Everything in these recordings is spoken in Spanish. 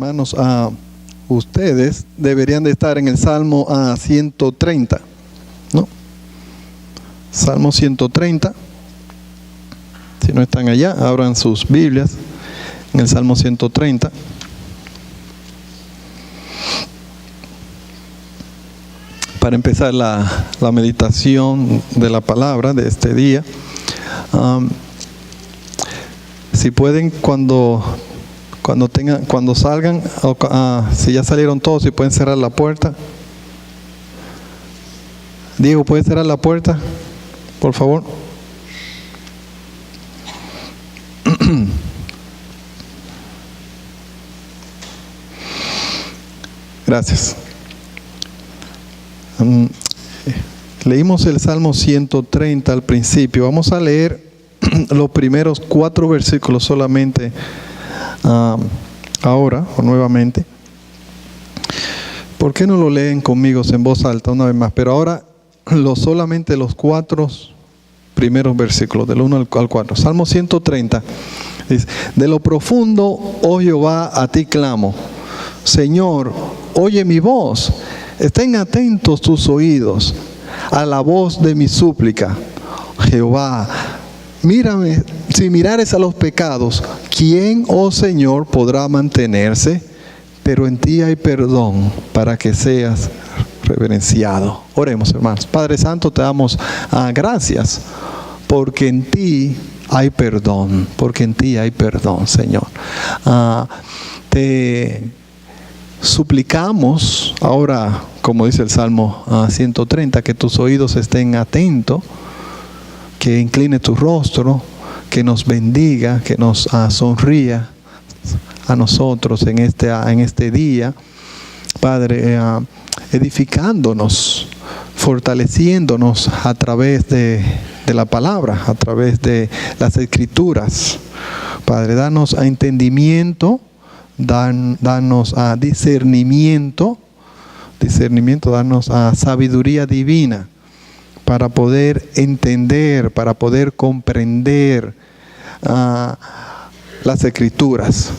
Hermanos, ustedes deberían de estar en el Salmo 130, ¿no? Salmo 130. Si no están allá, abran sus Biblias en el Salmo 130. Para empezar la meditación de la palabra de este día, si pueden, cuando salgan, si ya salieron todos, si pueden cerrar la puerta. Diego, ¿puedes cerrar la puerta, por favor? Gracias. Leímos el Salmo 130 al principio. Vamos a leer los primeros 4 versículos solamente ahora o nuevamente. ¿Por qué no lo leen conmigo en voz alta una vez más? Pero ahora solamente los 4 primeros versículos, del 1 al 4. Salmo 130 dice: de lo profundo, oh Jehová, a ti clamo. Señor, oye mi voz. Estén atentos tus oídos a la voz de mi súplica. Jehová, mírame, si mirares a los pecados, ¿quién, oh Señor, podrá mantenerse? Pero en ti hay perdón para que seas reverenciado. Oremos, hermanos. Padre Santo, te damos gracias porque en ti hay perdón, porque en ti hay perdón, Señor. Te suplicamos ahora, como dice el Salmo 130, que tus oídos estén atentos, que incline tu rostro, que nos bendiga, que nos sonría a nosotros en este día, Padre, edificándonos, fortaleciéndonos a través de la palabra, a través de las Escrituras. Padre, danos entendimiento, danos discernimiento, danos sabiduría divina para poder entender, para poder comprender las Escrituras,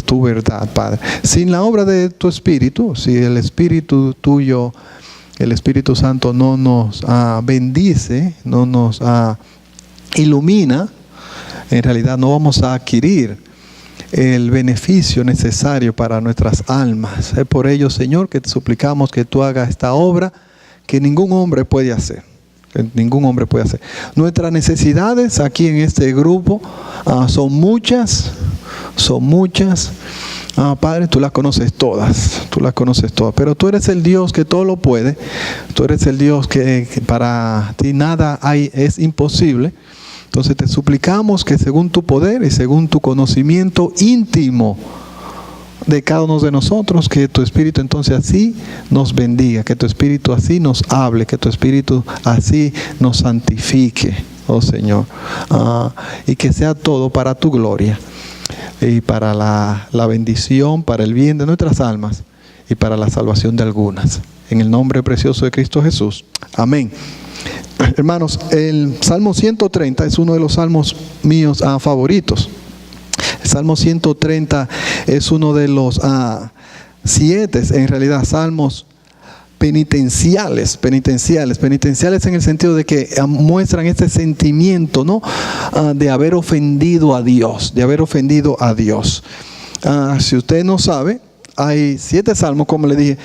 tu verdad, Padre. Sin la obra de tu Espíritu, si el Espíritu tuyo, el Espíritu Santo no nos bendice, no nos ilumina, en realidad no vamos a adquirir el beneficio necesario para nuestras almas. Es por ello, Señor, que te suplicamos que tú hagas esta obra que ningún hombre puede hacer. Nuestras necesidades aquí en este grupo son muchas. Padre, tú las conoces todas, pero tú eres el Dios que todo lo puede. Tú eres el Dios que para ti nada es imposible. Entonces te suplicamos que según tu poder y según tu conocimiento íntimo de cada uno de nosotros, que tu Espíritu entonces así nos bendiga, que tu Espíritu así nos hable, que tu Espíritu así nos santifique, oh Señor, y que sea todo para tu gloria y para la bendición, para el bien de nuestras almas y para la salvación de algunas. En el nombre precioso de Cristo Jesús. Amén. Hermanos, el Salmo 130 es uno de los salmos míos favoritos. El Salmo 130 es uno de los 7, en realidad, salmos penitenciales en el sentido de que muestran este sentimiento, ¿no? De haber ofendido a Dios, si usted no sabe, hay 7 salmos, como le dije.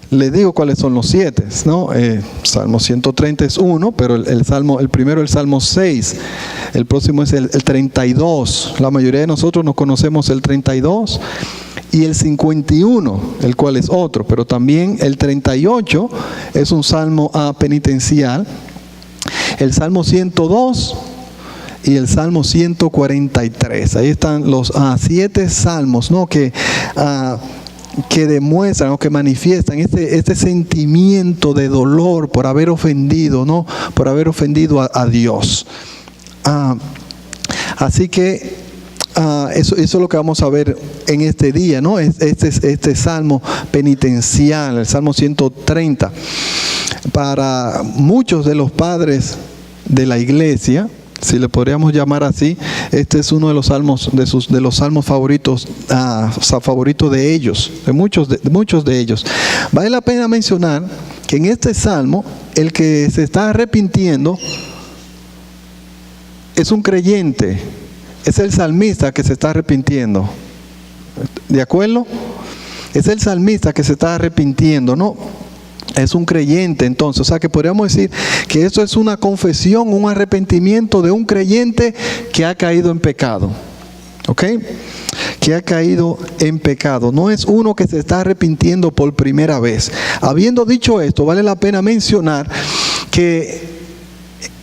Le digo cuáles son los 7, ¿no? Salmo 130 es uno, pero el primero es el Salmo 6. El próximo es el 32. La mayoría de nosotros no conocemos el 32. Y el 51, el cual es otro. Pero también el 38 es un salmo penitencial. El Salmo 102 y el Salmo 143. Ahí están los 7 salmos, ¿no? Que demuestran o que manifiestan este sentimiento de dolor por haber ofendido, ¿no? Por haber ofendido a Dios. Así que eso es lo que vamos a ver en este día, ¿no? Este salmo penitencial, el Salmo 130. Para muchos de los padres de la iglesia, si le podríamos llamar así, este es uno de los salmos, de los salmos favoritos, favoritos de ellos, de muchos de ellos. Vale la pena mencionar que en este salmo, el que se está arrepintiendo es un creyente, es el salmista que se está arrepintiendo. ¿De acuerdo? Es el salmista que se está arrepintiendo, ¿no? Es un creyente, entonces. O sea que podríamos decir que eso es una confesión, un arrepentimiento de un creyente que ha caído en pecado. ¿Ok? Que ha caído en pecado. No es uno que se está arrepintiendo por primera vez. Habiendo dicho esto, vale la pena mencionar que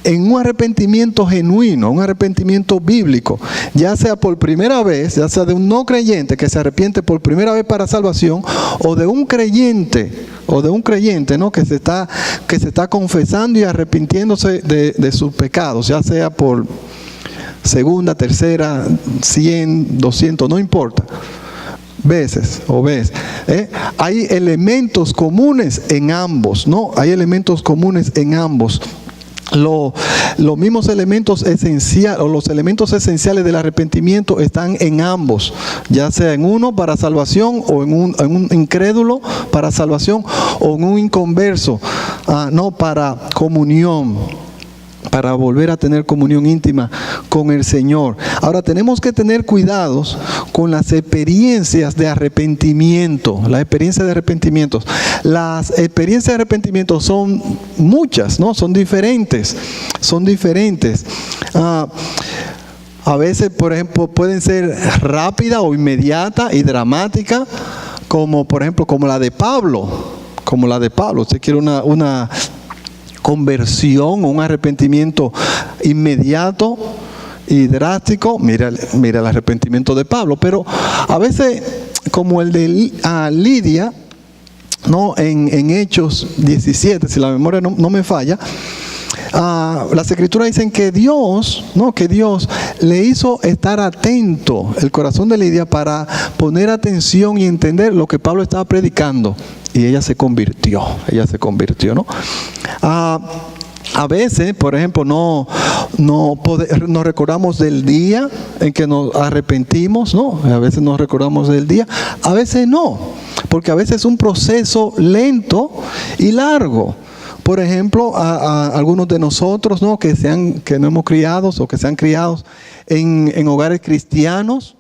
en un arrepentimiento genuino, un arrepentimiento bíblico, ya sea por primera vez, ya sea de un no creyente que se arrepiente por primera vez para salvación, o de un creyente, ¿no? que se está confesando y arrepintiéndose de sus pecados, ya sea por segunda, tercera, 100, 200, no importa, veces o veces. Hay elementos comunes en ambos, ¿no? Hay elementos comunes en ambos. Los mismos elementos esenciales, o los elementos esenciales del arrepentimiento están en ambos, ya sea en uno para salvación, o en un incrédulo para salvación, o en un inconverso, no, para comunión, para volver a tener comunión íntima con el Señor. Ahora tenemos que tener cuidados con las experiencias de arrepentimiento. Las experiencias de arrepentimiento. Las experiencias de arrepentimiento son muchas, ¿no? Son diferentes. A veces, por ejemplo, pueden ser rápida o inmediata y dramática, como por ejemplo, como la de Pablo. Usted quiere una conversión, un arrepentimiento inmediato y drástico, mira el arrepentimiento de Pablo. Pero a veces, como el de Lidia, ¿no? En Hechos 17, si la memoria no me falla, las escrituras dicen que Dios le hizo estar atento el corazón de Lidia para poner atención y entender lo que Pablo estaba predicando. Y ella se convirtió, ¿no? A veces, por ejemplo, no recordamos del día en que nos arrepentimos, ¿no? A veces nos recordamos del día, a veces no, porque a veces es un proceso lento y largo. Por ejemplo, a algunos de nosotros, ¿no? que no hemos criado o que se han criado en hogares cristianos,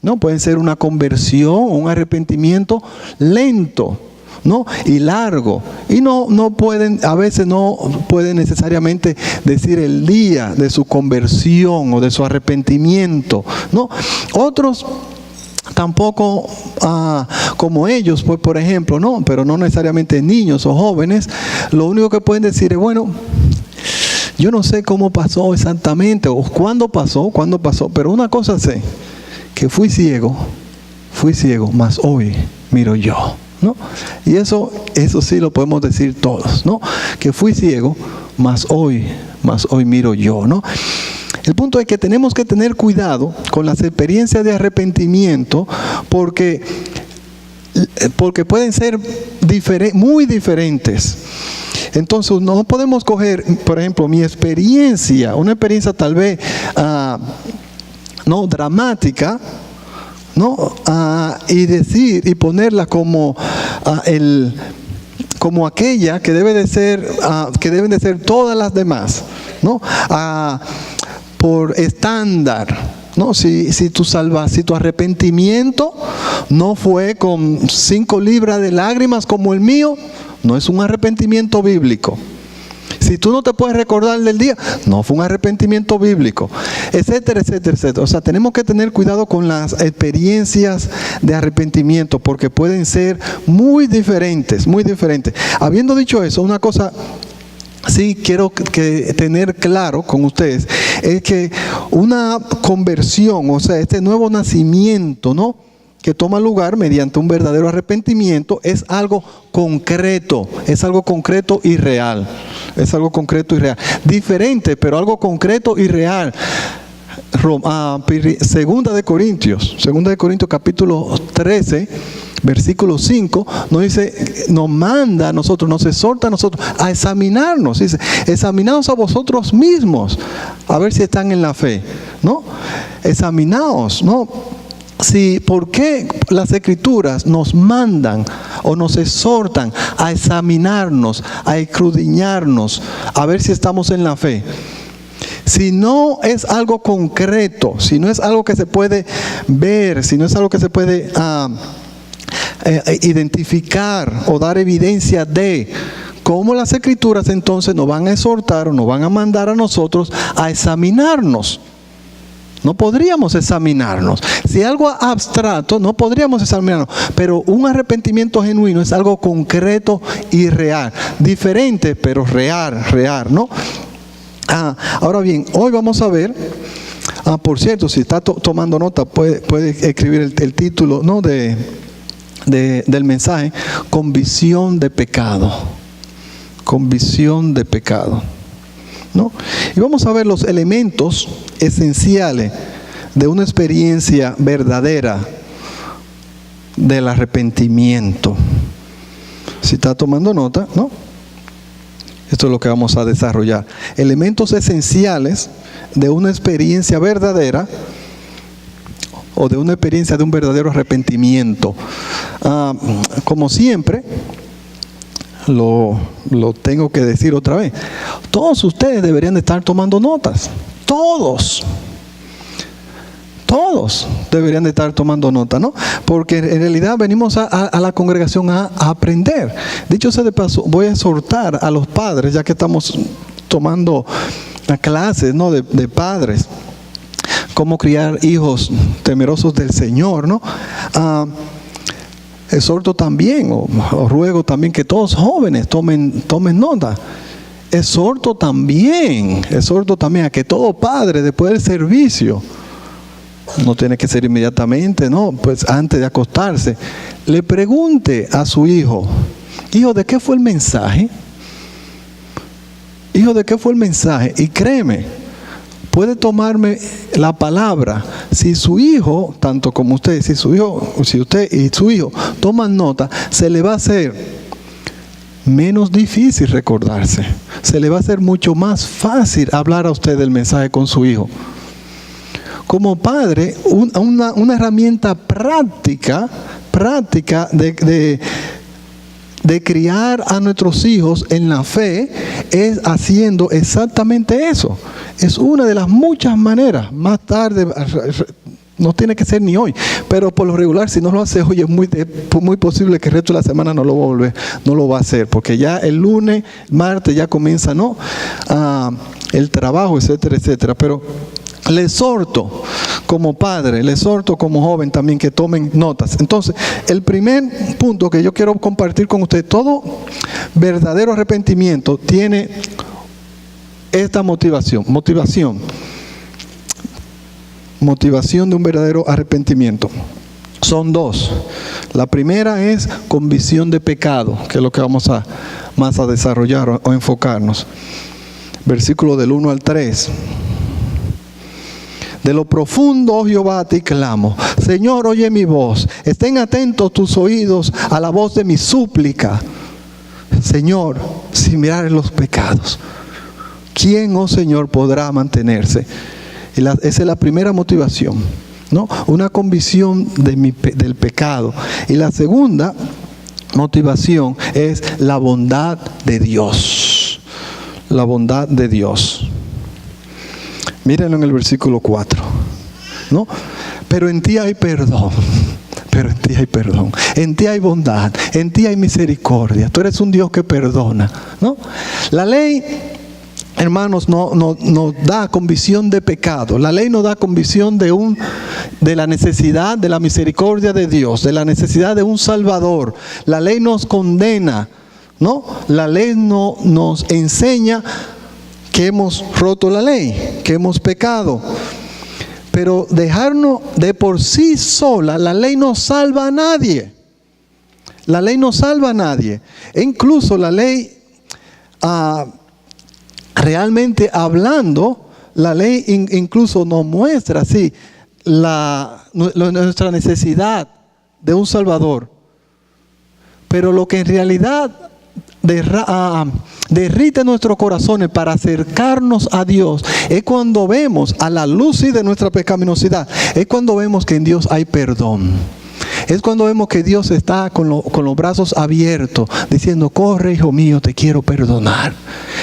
¿no? Pueden ser una conversión, un arrepentimiento lento, ¿no? Y largo, y a veces no pueden necesariamente decir el día de su conversión o de su arrepentimiento, ¿no? Otros tampoco como ellos, pues, por ejemplo, ¿no? Pero no necesariamente niños o jóvenes, lo único que pueden decir es, bueno, yo no sé cómo pasó exactamente o cuándo pasó, pero una cosa sé, que fui ciego, mas hoy miro yo, ¿no? Y eso sí lo podemos decir todos, ¿no? Que fui ciego, mas hoy miro yo, ¿no? El punto es que tenemos que tener cuidado con las experiencias de arrepentimiento porque pueden ser muy diferentes. Entonces no podemos coger, por ejemplo, mi experiencia, una experiencia tal vez no dramática, ¿no? Y ponerla como aquella que deben de ser todas las demás, ¿no? Por estándar, ¿no? Si tu arrepentimiento no fue con 5 libras de lágrimas como el mío, no es un arrepentimiento bíblico. Si tú no te puedes recordar del día, no fue un arrepentimiento bíblico, etcétera, etcétera, etcétera. O sea, tenemos que tener cuidado con las experiencias de arrepentimiento porque pueden ser muy diferentes, muy diferentes. Habiendo dicho eso, una cosa sí quiero tener claro con ustedes es que una conversión, o sea, este nuevo nacimiento, ¿no? Que toma lugar mediante un verdadero arrepentimiento es algo concreto y real. Diferente, pero algo concreto y real. Segunda de Corintios capítulo 13, versículo 5, nos dice, nos manda a nosotros, nos exhorta a nosotros a examinarnos. Dice, examinaos a vosotros mismos, a ver si están en la fe, ¿no? Examinaos, ¿no? Sí, ¿por qué las Escrituras nos mandan o nos exhortan a examinarnos, a escudriñarnos, a ver si estamos en la fe? Si no es algo concreto, si no es algo que se puede ver, si no es algo que se puede identificar o dar evidencia de, ¿cómo las Escrituras entonces nos van a exhortar o nos van a mandar a nosotros a examinarnos? No podríamos examinarnos. Si algo abstracto, no podríamos examinarnos. Pero un arrepentimiento genuino es algo concreto y real. Diferente, pero real, ¿no? Ahora bien, hoy vamos a ver, por cierto, si está tomando nota, puede escribir el título, ¿no? del mensaje, convicción de pecado. Convicción de pecado, ¿no? Y vamos a ver los elementos esenciales de una experiencia verdadera del arrepentimiento. Si está tomando nota, ¿no? Esto es lo que vamos a desarrollar. Elementos esenciales de una experiencia verdadera o de una experiencia de un verdadero arrepentimiento. Como siempre, lo tengo que decir otra vez. Todos ustedes deberían de estar tomando notas. Todos deberían de estar tomando nota, ¿no? Porque en realidad venimos a la congregación a aprender. Dicho sea de paso, voy a exhortar a los padres, ya que estamos tomando clases, ¿no? de padres, cómo criar hijos temerosos del Señor, ¿no? Exhorto también, o ruego también que todos jóvenes tomen nota. Exhorto también a que todo padre, después del servicio, no tiene que ser inmediatamente, no, pues antes de acostarse, le pregunte a su hijo, hijo, ¿de qué fue el mensaje? Hijo, ¿de qué fue el mensaje? Y créeme, puede tomarme la palabra. Si su hijo, tanto como usted, si usted y su hijo toman nota, se le va a hacer menos difícil recordarse. Se le va a hacer mucho más fácil hablar a usted del mensaje con su hijo. Como padre, una herramienta práctica de criar a nuestros hijos en la fe es haciendo exactamente eso. Es una de las muchas maneras. Más tarde, no tiene que ser ni hoy, pero por lo regular, si no lo hace hoy, es muy posible que el resto de la semana no lo va a hacer, porque ya el lunes, martes ya comienza, ¿no? El trabajo, etcétera, etcétera. Pero le exhorto como padre, le exhorto como joven también que tomen notas. Entonces, el primer punto que yo quiero compartir con ustedes, todo verdadero arrepentimiento tiene esta motivación de un verdadero arrepentimiento. Son dos. La primera es convicción de pecado, que es lo que vamos a más a desarrollar o enfocarnos. Versículo del 1 al 3. De lo profundo, oh Jehová, a ti clamo. Señor, oye mi voz. Estén atentos tus oídos a la voz de mi súplica. Señor, sin mirar en los pecados, ¿quién, oh Señor, podrá mantenerse? Esa es la primera motivación, ¿no? Una convicción del pecado. Y la segunda motivación es la bondad de Dios. La bondad de Dios. Mírenlo en el versículo 4, ¿no? Pero en ti hay perdón. En ti hay bondad. En ti hay misericordia. Tú eres un Dios que perdona, ¿no? La ley, hermanos, no da convicción de pecado. La ley nos da convicción de la necesidad de la misericordia de Dios, de la necesidad de un Salvador. La ley nos condena, ¿no? La ley nos enseña que hemos roto la ley, que hemos pecado. Pero dejarnos de por sí sola, la ley no salva a nadie. La ley no salva a nadie. E incluso la ley, realmente hablando, la ley incluso nos muestra así nuestra necesidad de un Salvador. Pero lo que en realidad derrite nuestros corazones para acercarnos a Dios es cuando vemos a la luz de nuestra pecaminosidad, es cuando vemos que en Dios hay perdón. Es cuando vemos que Dios está con los brazos abiertos diciendo: corre, hijo mío, te quiero perdonar.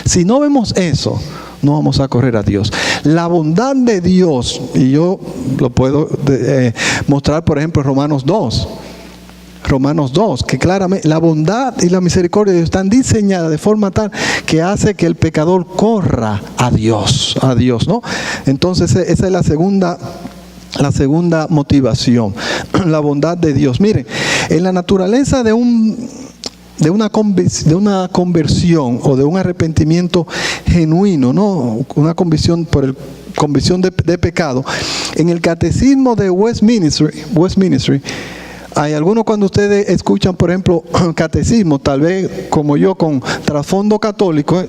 Si no vemos eso, no vamos a correr a Dios. La bondad de Dios, y yo lo puedo mostrar por ejemplo en Romanos 2, que claramente la bondad y la misericordia de Dios están diseñadas de forma tal que hace que el pecador corra a Dios, ¿no? Entonces esa es la segunda motivación, la bondad de Dios. Miren, en la naturaleza de una conversión o de un arrepentimiento genuino, ¿no? Una convicción de pecado. En el catecismo de Westminster, hay algunos, cuando ustedes escuchan, por ejemplo, catecismo, tal vez como yo con trasfondo católico,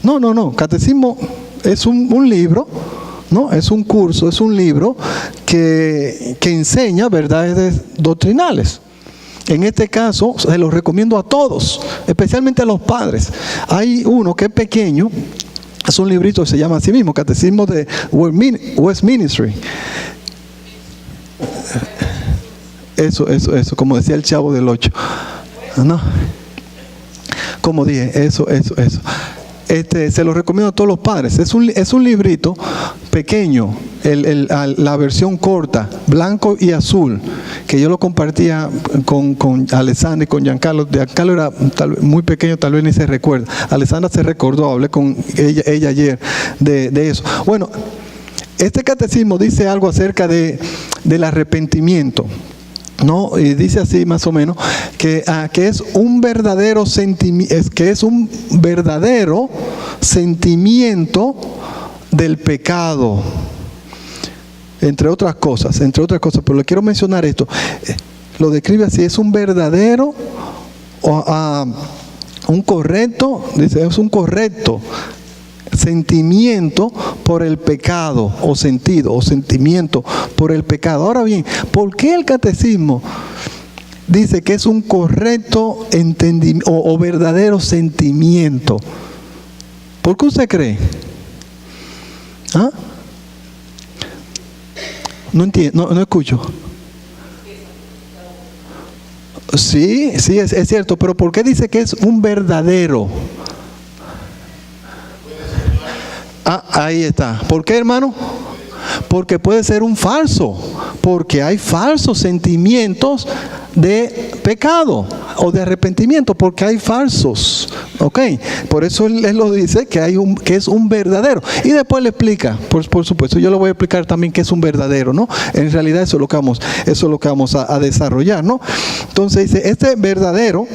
no, catecismo es un libro, ¿no? Es un curso, es un libro que enseña verdades doctrinales. En este caso, se los recomiendo a todos, especialmente a los padres. Hay uno que es pequeño, es un librito que se llama así mismo, Catecismo de Westminster. Eso, como decía el Chavo del 8. ¿No? Como dije, eso. Se lo recomiendo a todos los padres. Es un librito pequeño, la versión corta, blanco y azul, que yo lo compartía con Alessandra y con Giancarlo. Giancarlo era muy pequeño, tal vez ni se recuerda. Alessandra se recordó, hablé con ella ayer de eso. Bueno, este catecismo dice algo acerca del arrepentimiento, ¿no? Y dice así más o menos que es un verdadero sentimiento del pecado, entre otras cosas, pero le quiero mencionar esto. Lo describe así: es un verdadero un correcto sentimiento por el pecado, o sentimiento por el pecado. Ahora bien, ¿por qué el catecismo dice que es un correcto entendimiento o verdadero sentimiento? ¿Por qué usted cree? ¿Ah? No entiendo, no escucho. Sí, es cierto, pero ¿por qué dice que es un verdadero? Ahí está. ¿Por qué, hermano? Porque puede ser un falso, porque hay falsos sentimientos de pecado o de arrepentimiento, porque hay falsos, ¿ok? Por eso él lo dice que es un verdadero, y después le explica, por supuesto, yo le voy a explicar también qué es un verdadero, ¿no? En realidad eso es lo que vamos a desarrollar, ¿no? Entonces dice, este verdadero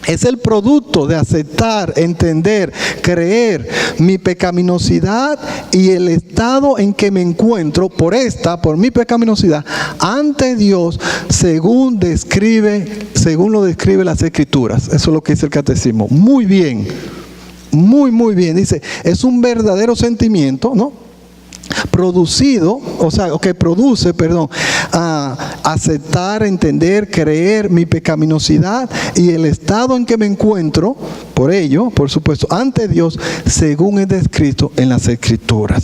es el producto de aceptar, entender, creer mi pecaminosidad y el estado en que me encuentro por mi pecaminosidad ante Dios, según lo describe las Escrituras. Eso es lo que dice el catecismo. Muy bien, muy bien. Dice, es un verdadero sentimiento, ¿no? Que produce, aceptar, entender, creer mi pecaminosidad y el estado en que me encuentro, por ello, por supuesto, ante Dios, según es descrito en las Escrituras.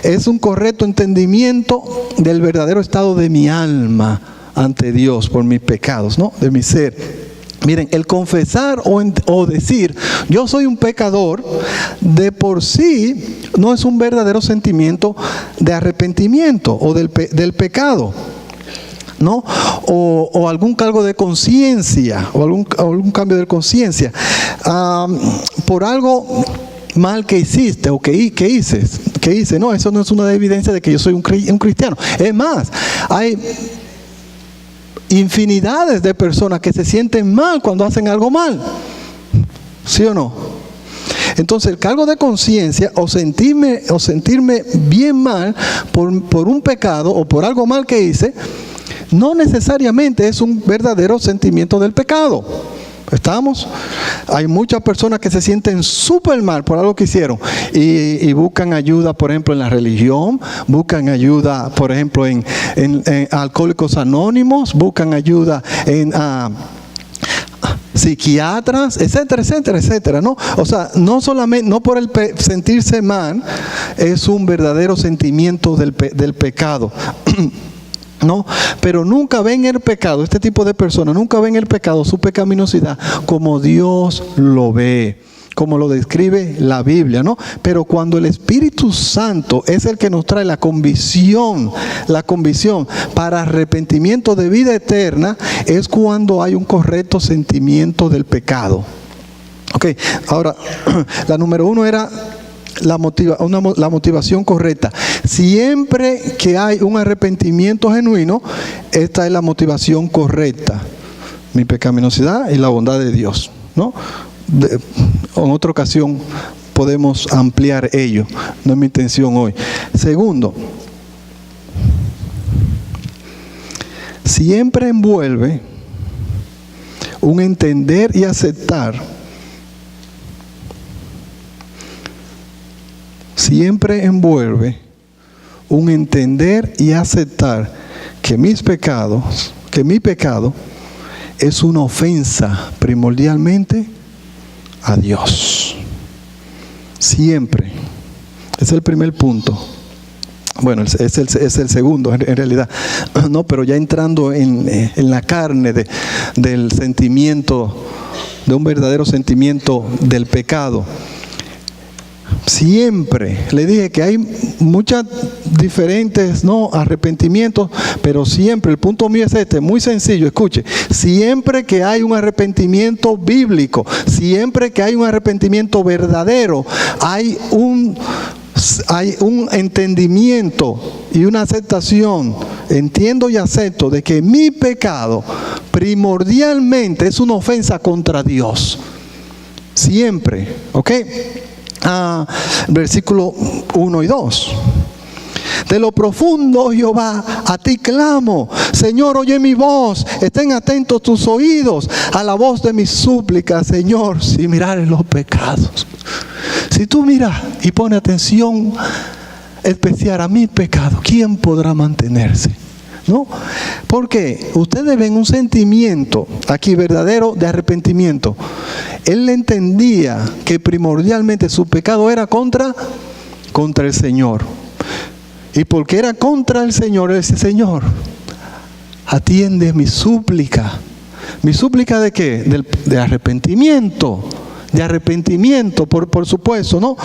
Es un correcto entendimiento del verdadero estado de mi alma ante Dios por mis pecados, ¿no? De mi ser. Miren, el confesar o decir yo soy un pecador de por sí no es un verdadero sentimiento de arrepentimiento o del pecado, ¿no? O algún cargo de conciencia o algún cambio de conciencia por algo mal que hiciste o que hice. No, eso no es una evidencia de que yo soy un cristiano. Es más, hay infinidades de personas que se sienten mal cuando hacen algo mal, ¿sí o no? Entonces el cargo de conciencia o sentirme bien mal por un pecado o por algo mal que hice, no necesariamente es un verdadero sentimiento del pecado. ¿Estamos? Hay muchas personas que se sienten súper mal por algo que hicieron y buscan ayuda, por ejemplo, en la religión, buscan ayuda, por ejemplo, en Alcohólicos Anónimos, buscan ayuda en psiquiatras, etcétera, etcétera, etcétera, ¿no? O sea, no solamente, no por el sentirse mal, es un verdadero sentimiento del pecado. No, pero nunca ven el pecado, este tipo de personas nunca ven el pecado, su pecaminosidad, como Dios lo ve, como lo describe la Biblia, ¿no? Pero cuando el Espíritu Santo es el que nos trae la convicción para arrepentimiento de vida eterna, es cuando hay un correcto sentimiento del pecado. Ok, ahora, la número 1 era la motivación correcta. Siempre que hay un arrepentimiento genuino, esta es la motivación correcta: mi pecaminosidad y la bondad de Dios, ¿no? En otra ocasión podemos ampliar ello, no es mi intención hoy. Segundo, siempre envuelve un entender y aceptar. Siempre envuelve un entender y aceptar que mi pecado es una ofensa primordialmente a Dios. Siempre. Es el primer punto. Bueno, es el segundo en realidad. No, pero ya entrando en la carne del sentimiento, de un verdadero sentimiento del pecado. Siempre, le dije que hay muchas diferentes arrepentimientos, pero siempre, el punto mío es este, muy sencillo, escuche, siempre que hay un arrepentimiento bíblico, siempre que hay un arrepentimiento verdadero, hay un entendimiento y una aceptación, entiendo y acepto de que mi pecado primordialmente es una ofensa contra Dios, siempre, ¿ok? Versículo 1 y 2. De lo profundo, Jehová, a ti clamo. Señor, oye mi voz. Estén atentos tus oídos a la voz de mis súplicas, Señor, si mirares los pecados. Si tú miras y pones atención especial a mi pecado, ¿quién podrá mantenerse? ¿No? Porque ustedes ven un sentimiento aquí verdadero de arrepentimiento. Él entendía que primordialmente su pecado era contra el Señor. Y porque era contra el Señor, él dice: Señor, atiende mi súplica. ¿Mi súplica de qué? De arrepentimiento. De arrepentimiento, por supuesto, ¿no?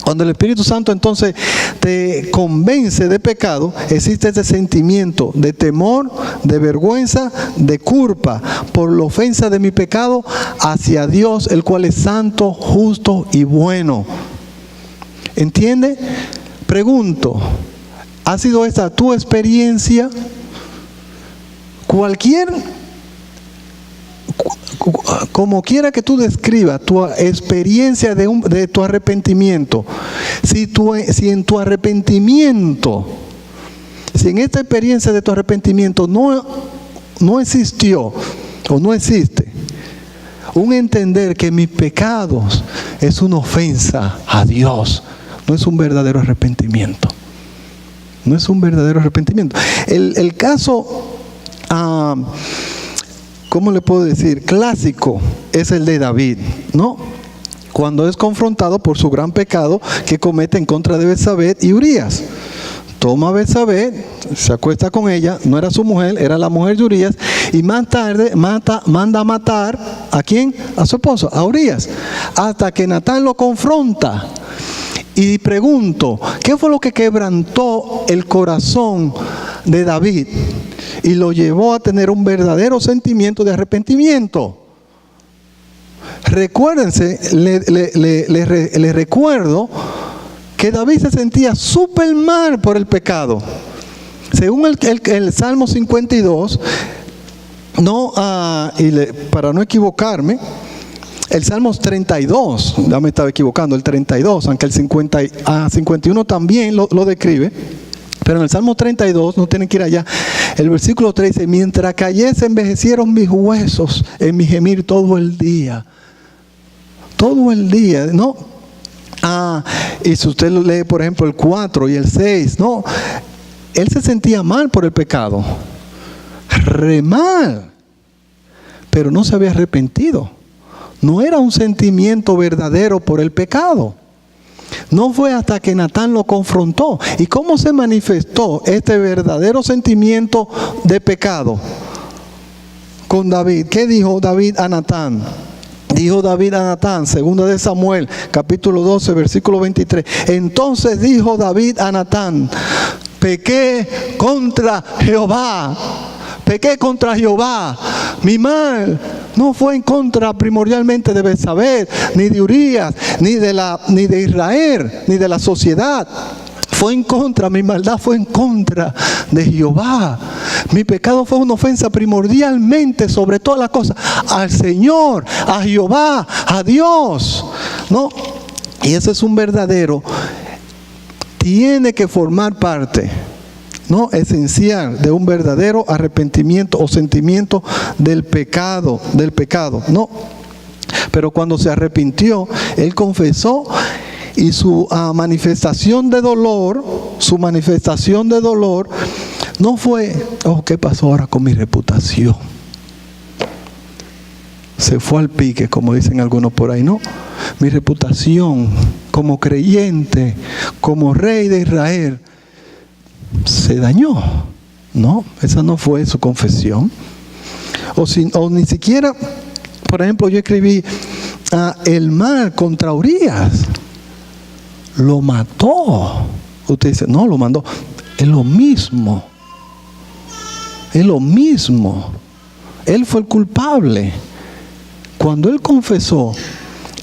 Cuando el Espíritu Santo entonces te convence de pecado, existe ese sentimiento de temor, de vergüenza, de culpa por la ofensa de mi pecado hacia Dios, el cual es santo, justo y bueno. ¿Entiende? Pregunto, ¿ha sido esta tu experiencia? Como quiera que tú describas tu experiencia de tu arrepentimiento, si en tu arrepentimiento, si en esta experiencia de tu arrepentimiento no existió o no existe un entender que mis pecados es una ofensa a Dios, no es un verdadero arrepentimiento. No es un verdadero arrepentimiento. El caso ¿cómo le puedo decir? Clásico es el de David, ¿no? Cuando es confrontado por su gran pecado que comete en contra de Betsabé y Urías. Toma a Betsabé, se acuesta con ella, no era su mujer, era la mujer de Urías, y más tarde manda a matar ¿a quién? A su esposo, a Urías, hasta que Natán lo confronta. Y pregunto, ¿qué fue lo que quebrantó el corazón de David y lo llevó a tener un verdadero sentimiento de arrepentimiento? Recuérdense, les recuerdo que David se sentía súper mal por el pecado. Según el Salmo 52, para no equivocarme, el Salmo 32, ya me estaba equivocando, el 32, aunque el 51 también lo describe, pero en el Salmo 32, no tienen que ir allá, El versículo 3 dice, mientras callé se envejecieron mis huesos en mi gemir todo el día. Todo el día, ¿no? Y si usted lee, por ejemplo, el 4 y el 6, ¿no? Él se sentía mal por el pecado. Re mal. Pero no se había arrepentido. No era un sentimiento verdadero por el pecado. No fue hasta que Natán lo confrontó. ¿Y cómo se manifestó este verdadero sentimiento de pecado? Con David. ¿Qué dijo David a Natán? Dijo David a Natán, 2 de Samuel, capítulo 12, versículo 23. Entonces dijo David a Natán, pequé contra Jehová. Pequé contra Jehová. Mi mal no fue en contra primordialmente de Betsabé, ni de Urías, ni de Israel, ni de la sociedad. Fue en contra, mi maldad fue en contra de Jehová. Mi pecado fue una ofensa primordialmente, sobre todas las cosas, al Señor, a Jehová, a Dios, ¿no? Y ese es un verdadero, tiene que formar parte, ¿no?, esencial de un verdadero arrepentimiento o sentimiento del pecado, ¿no? Pero cuando se arrepintió, él confesó. Y su manifestación de dolor no fue, ¿qué pasó ahora con mi reputación? Se fue al pique, como dicen algunos por ahí, ¿no? Mi reputación como creyente, como rey de Israel, se dañó. No, esa no fue su confesión. O ni siquiera, por ejemplo, yo escribí el mal contra Urías. Lo mató. Usted dice, no, lo mandó. Es lo mismo. Es lo mismo. Él fue el culpable. Cuando él confesó,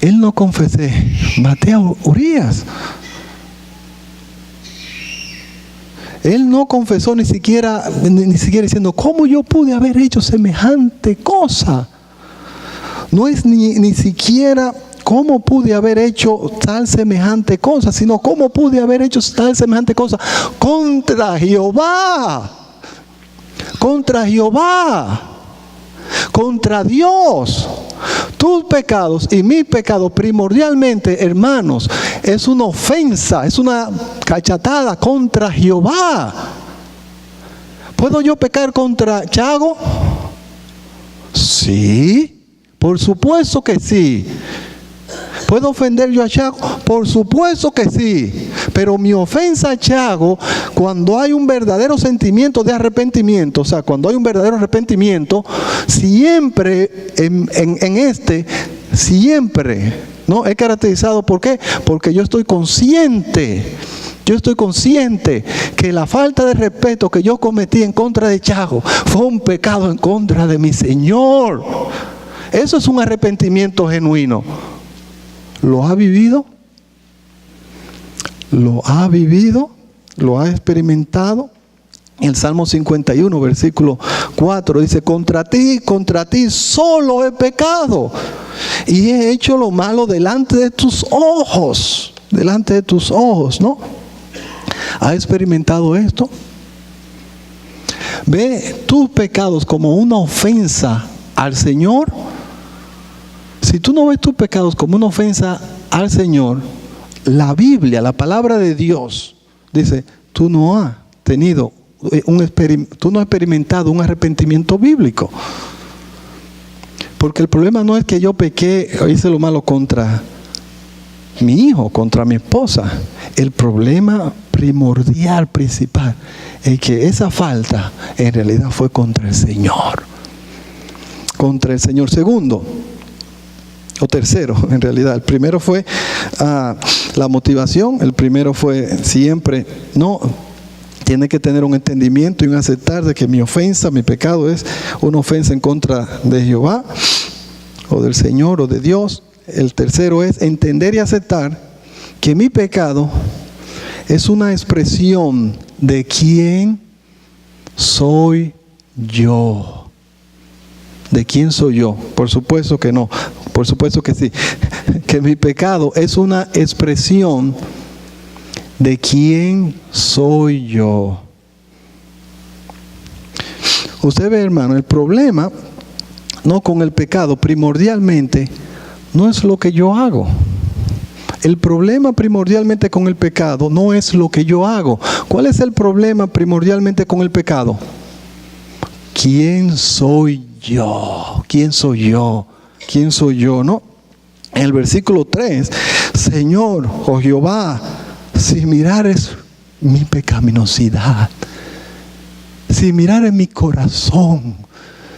él no confesé, maté a Urías. Él no confesó ni siquiera diciendo, ¿cómo yo pude haber hecho semejante cosa? No es ni siquiera ¿cómo pude haber hecho tal semejante cosa? Sino ¿cómo pude haber hecho tal semejante cosa? Contra Jehová. Contra Jehová. Contra Dios. Tus pecados y mis pecados primordialmente, hermanos, es una ofensa, es una cachatada contra Jehová. ¿Puedo yo pecar contra Chago? Sí, por supuesto que sí. ¿Puedo ofender yo a Chago? Por supuesto que sí. Pero mi ofensa a Chago, cuando hay un verdadero sentimiento de arrepentimiento, o sea, cuando hay un verdadero arrepentimiento, siempre siempre, ¿no? Es caracterizado, ¿por qué? Porque yo estoy consciente. Yo estoy consciente que la falta de respeto que yo cometí en contra de Chago fue un pecado en contra de mi Señor. Eso es un arrepentimiento genuino. ¿Lo ha vivido? ¿Lo ha vivido? ¿Lo ha experimentado? El Salmo 51, versículo 4 dice, contra ti solo he pecado y he hecho lo malo delante de tus ojos. Delante de tus ojos, ¿no? ¿Ha experimentado esto? Ve tus pecados como una ofensa al Señor. Si tú no ves tus pecados como una ofensa al Señor, la Biblia, la palabra de Dios, dice, tú no has experimentado un arrepentimiento bíblico. Porque el problema no es que yo pequé o hice lo malo contra mi hijo, contra mi esposa. El problema primordial, principal, es que esa falta en realidad fue contra el Señor. Contra el Señor. Segundo, o tercero, en realidad. El primero fue la motivación. El primero fue siempre, no, tiene que tener un entendimiento y un aceptar de que mi ofensa, mi pecado es una ofensa en contra de Jehová, o del Señor, o de Dios. El tercero es entender y aceptar que mi pecado es una expresión de quién soy yo. ¿De quién soy yo? Por supuesto que no. Por supuesto que sí. Que mi pecado es una expresión de quién soy yo. Usted ve, hermano, el problema no con el pecado primordialmente no es lo que yo hago. El problema primordialmente con el pecado no es lo que yo hago. ¿Cuál es el problema primordialmente con el pecado? ¿Quién soy yo? ¿Quién soy yo? ¿Quién soy yo? ¿No? En el versículo 3, Señor, oh Jehová, si mirares mi pecaminosidad, si mirares mi corazón,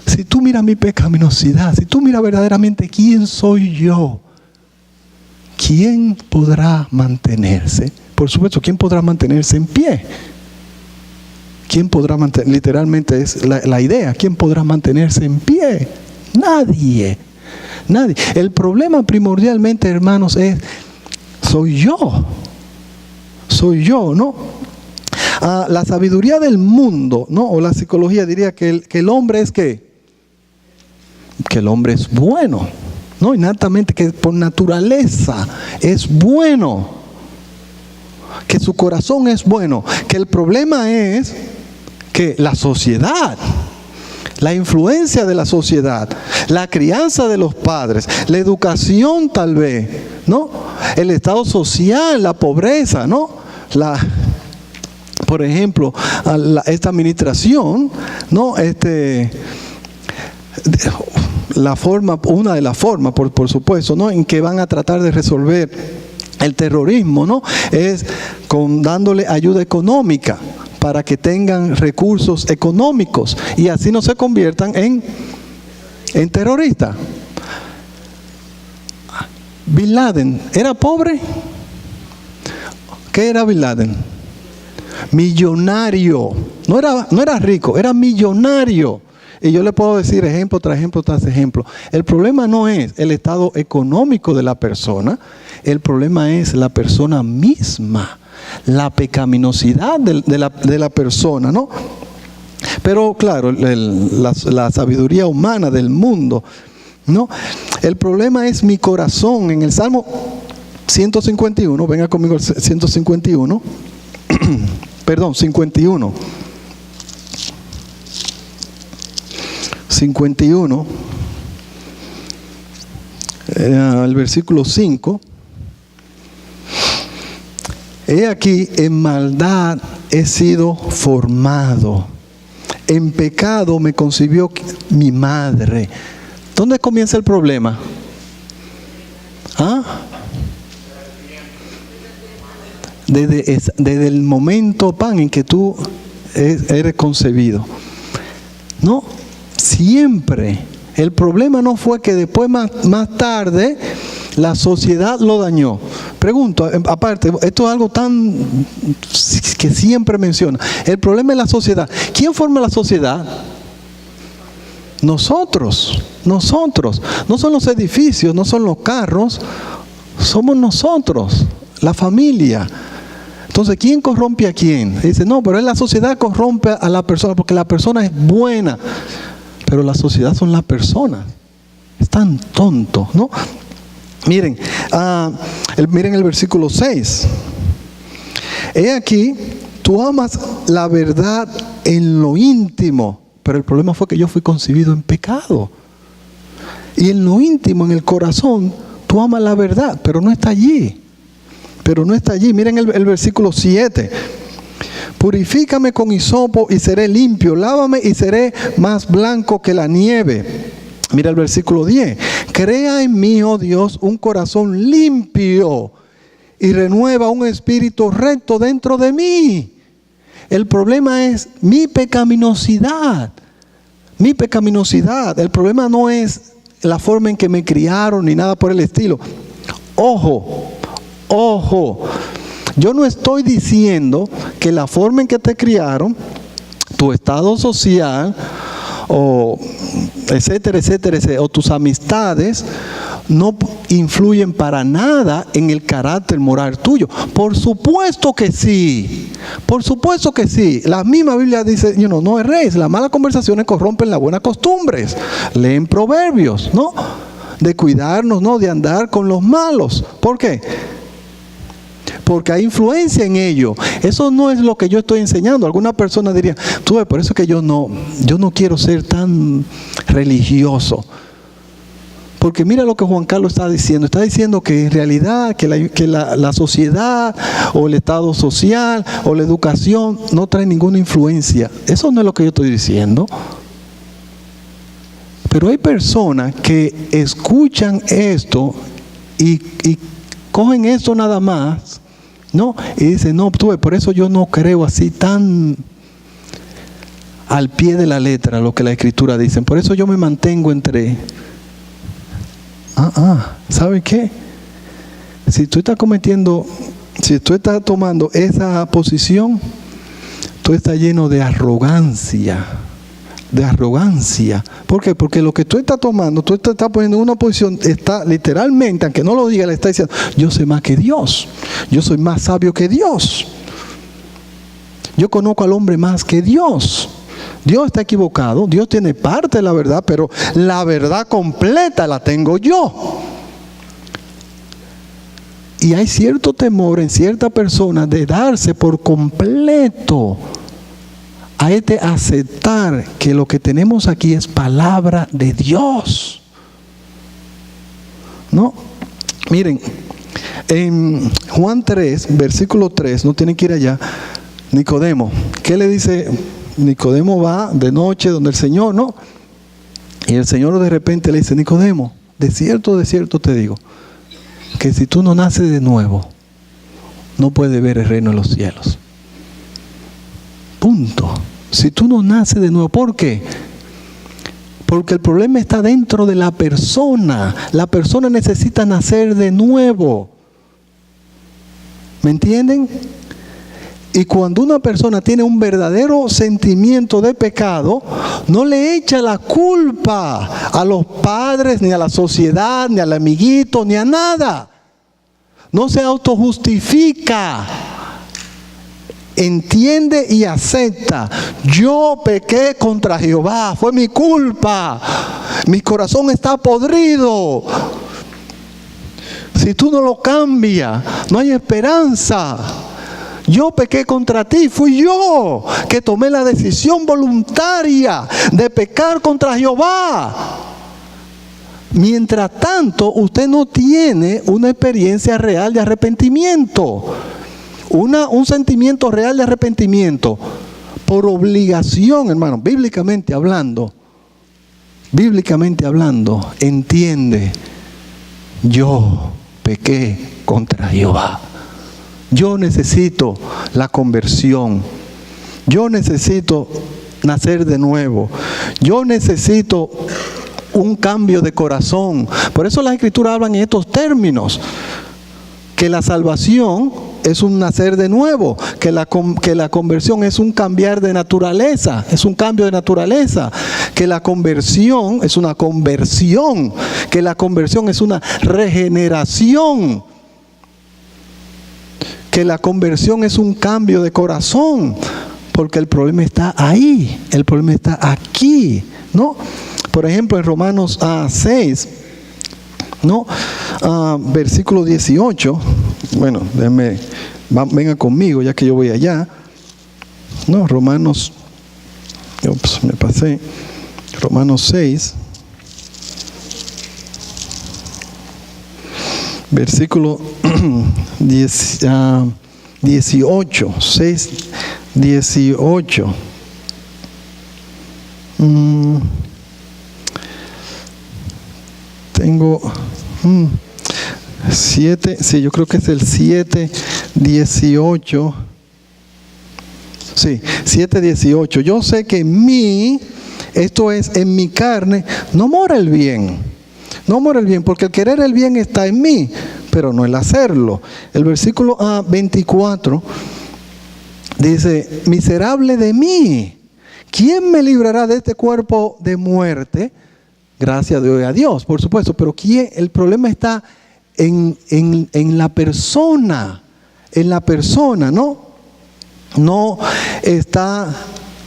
si tú miras mi pecaminosidad, si tú miras verdaderamente quién soy yo, ¿quién podrá mantenerse? Por supuesto, ¿quién podrá mantenerse en pie? ¿Quién podrá mantener? Literalmente es la idea. ¿Quién podrá mantenerse en pie? Nadie. Nadie. El problema primordialmente, hermanos, es soy yo. Soy yo, ¿no? La sabiduría del mundo, ¿no? O la psicología diría que el hombre es ¿qué? Que el hombre es bueno, ¿no? Innatamente, que por naturaleza es bueno, que su corazón es bueno, que el problema es que la sociedad, la influencia de la sociedad, la crianza de los padres, la educación tal vez, ¿no? El estado social, la pobreza, ¿no? Por ejemplo, esta administración, ¿no? Una de las formas, por supuesto, ¿no? En que van a tratar de resolver el terrorismo, ¿no? Es dándole ayuda económica para que tengan recursos económicos y así no se conviertan en terroristas. Bin Laden, ¿era pobre? ¿Qué era Bin Laden? Millonario. No era rico, era millonario. Y yo le puedo decir ejemplo tras ejemplo tras ejemplo. El problema no es el estado económico de la persona, el problema es la persona misma, la pecaminosidad de la persona, ¿no? Pero claro, la sabiduría humana del mundo, ¿no? El problema es mi corazón. En el Salmo 151, venga conmigo al 151, perdón, 51. 51, el versículo 5. He aquí, en maldad he sido formado, en pecado me concibió mi madre. ¿Dónde comienza el problema? Desde el momento, en que tú eres concebido. No, siempre. El problema no fue que después más tarde la sociedad lo dañó. Pregunto, aparte, esto es algo tan que siempre menciona. El problema es la sociedad. ¿Quién forma la sociedad? Nosotros. No son los edificios, no son los carros, somos nosotros, la familia. Entonces, ¿quién corrompe a quién? Dice, no, pero es la sociedad corrompe a la persona porque la persona es buena. Pero la sociedad son las personas. Están tontos, ¿no? Miren, miren el versículo 6. He aquí, tú amas la verdad en lo íntimo, pero el problema fue que yo fui concebido en pecado. Y en lo íntimo, en el corazón, tú amas la verdad, pero no está allí. Miren el versículo 7. Purifícame con hisopo y seré limpio. Lávame y seré más blanco que la nieve. Mira el versículo 10. Crea en mí, oh Dios, un corazón limpio y renueva un espíritu recto dentro de mí. El problema es mi pecaminosidad. El problema no es la forma en que me criaron ni nada por el estilo. Ojo. Yo no estoy diciendo que la forma en que te criaron, tu estado social, o etcétera, o tus amistades, no influyen para nada en el carácter moral tuyo. Por supuesto que sí. La misma Biblia dice, no erréis, las malas conversaciones corrompen las buenas costumbres. Leen Proverbios, ¿no? De cuidarnos, ¿no? De andar con los malos. ¿Por qué? porque hay influencia en ello. Eso no es lo que yo estoy enseñando. Alguna persona diría, tú ves, por eso es que yo no quiero ser tan religioso. Porque mira lo que Juan Carlos está diciendo. Está diciendo que en realidad que la sociedad o el estado social o la educación no trae ninguna influencia. Eso no es lo que yo estoy diciendo. Pero hay personas que escuchan esto y cogen esto nada más, ¿no? Y dicen, no, tú ves, por eso yo no creo así tan al pie de la letra lo que la Escritura dice. Por eso yo me mantengo entre... ¿sabe qué? Si tú estás tomando esa posición, tú estás lleno de arrogancia. ¿Por qué? Porque lo que tú estás tomando, tú te estás poniendo en una posición, está literalmente, aunque no lo diga, le está diciendo, yo sé más que Dios, yo soy más sabio que Dios, yo conozco al hombre más que Dios. Dios está equivocado, Dios tiene parte de la verdad, pero la verdad completa la tengo yo. Y hay cierto temor en cierta persona de darse por completo a aceptar que lo que tenemos aquí es palabra de Dios. ¿No? Miren, en Juan 3, versículo 3, no tienen que ir allá, Nicodemo, ¿qué le dice? Nicodemo va de noche donde el Señor, ¿no? Y el Señor de repente le dice, Nicodemo, de cierto te digo, que si tú no naces de nuevo, no puedes ver el reino de los cielos. Punto. Si tú no naces de nuevo, ¿por qué? Porque el problema está dentro de la persona. La persona necesita nacer de nuevo. ¿Me entienden? Y cuando una persona tiene un verdadero sentimiento de pecado, no le echa la culpa a los padres, ni a la sociedad, ni al amiguito, ni a nada. No se autojustifica. Entiende y acepta. Yo pequé contra Jehová, fue mi culpa. Mi corazón está podrido. Si tú no lo cambias, no hay esperanza. Yo pequé contra ti, fui yo que tomé la decisión voluntaria de pecar contra Jehová. Mientras tanto, usted no tiene una experiencia real de arrepentimiento, un sentimiento real de arrepentimiento por obligación, hermano, bíblicamente hablando, entiende, yo pequé contra Jehová. Yo necesito la conversión. Yo necesito nacer de nuevo. Yo necesito un cambio de corazón. Por eso las Escrituras hablan en estos términos. Que la salvación es un nacer de nuevo. Que la conversión es un cambiar de naturaleza. Es un cambio de naturaleza. Que la conversión es una conversión. Que la conversión es una regeneración. Que la conversión es un cambio de corazón, porque el problema está ahí, el problema está aquí, ¿no? Por ejemplo, en Romanos 6, ¿no? Versículo 18, bueno, venga conmigo ya que yo voy allá, ¿no? Romanos 6, versículo 18, 6, 18. Tengo 7, sí, yo creo que es el 7, 18. Sí, 7, 18. Yo sé que en mí, esto es, en mi carne, no mora el bien. No mora el bien, porque el querer el bien está en mí, pero no el hacerlo. El versículo 24 dice, miserable de mí, ¿quién me librará de este cuerpo de muerte? Gracias a Dios, por supuesto, pero el problema está en la persona, ¿no? No está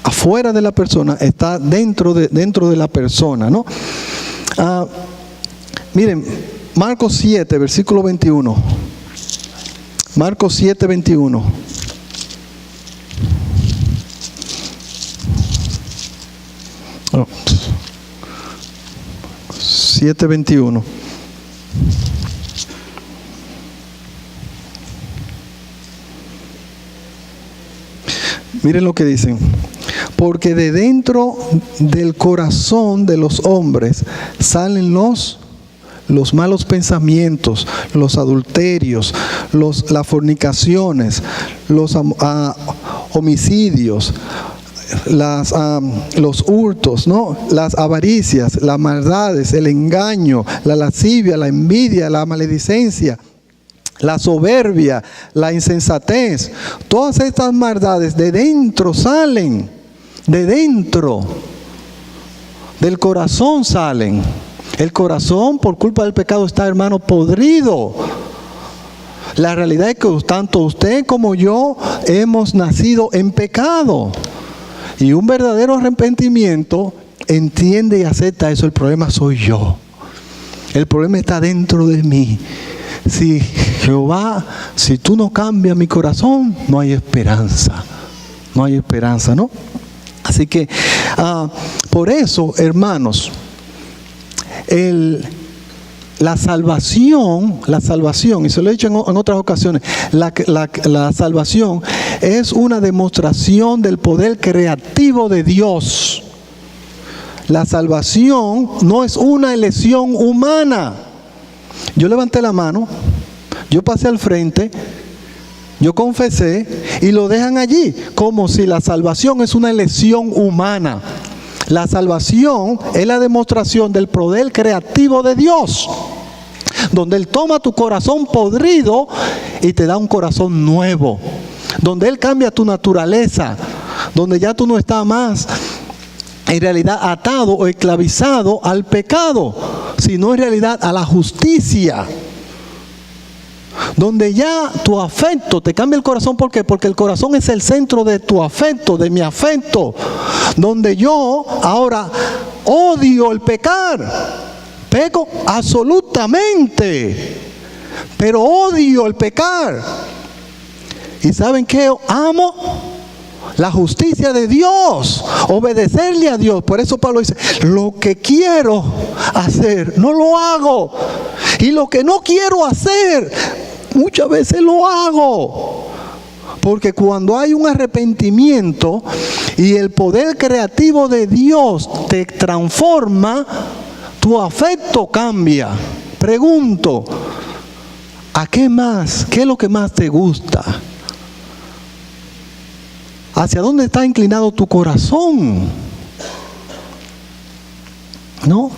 afuera de la persona, está dentro de la persona, ¿no? Miren, Marcos 7, versículo 21. Marcos 7:21. Oh. 7:21. Miren lo que dicen. Porque de dentro del corazón de los hombres salen los malos pensamientos, los adulterios, las fornicaciones, los homicidios, los hurtos, ¿no? Las avaricias, las maldades, el engaño, la lascivia, la envidia, la maledicencia, la soberbia, la insensatez. Todas estas maldades de dentro salen, de dentro del corazón salen. El corazón, por culpa del pecado, está, hermano, podrido. La realidad es que tanto usted como yo hemos nacido en pecado. Y un verdadero arrepentimiento entiende y acepta eso. El problema soy yo. El problema está dentro de mí. Si Jehová, si tú no cambias mi corazón, no hay esperanza. No hay esperanza, ¿no? Así que, por eso, hermanos, la salvación, y se lo he dicho en otras ocasiones, la salvación es una demostración del poder creativo de Dios. La salvación no es una elección humana. Yo levanté la mano, yo pasé al frente, yo confesé y lo dejan allí, como si la salvación es una elección humana. La salvación es la demostración del poder creativo de Dios, donde Él toma tu corazón podrido y te da un corazón nuevo, donde Él cambia tu naturaleza, donde ya tú no estás más en realidad atado o esclavizado al pecado, sino en realidad a la justicia. Donde ya tu afecto te cambia el corazón. ¿Por qué? Porque el corazón es el centro de tu afecto, de mi afecto. Donde yo ahora odio el pecar. Peco absolutamente, pero odio el pecar. ¿Y saben qué? Amo la justicia de Dios, obedecerle a Dios. Por eso Pablo dice, lo que quiero hacer, no lo hago. Y lo que no quiero hacer, muchas veces lo hago. Porque cuando hay un arrepentimiento y el poder creativo de Dios te transforma, tu afecto cambia. Pregunto, ¿a qué más? ¿Qué es lo que más te gusta? ¿Hacia dónde está inclinado tu corazón? ¿No?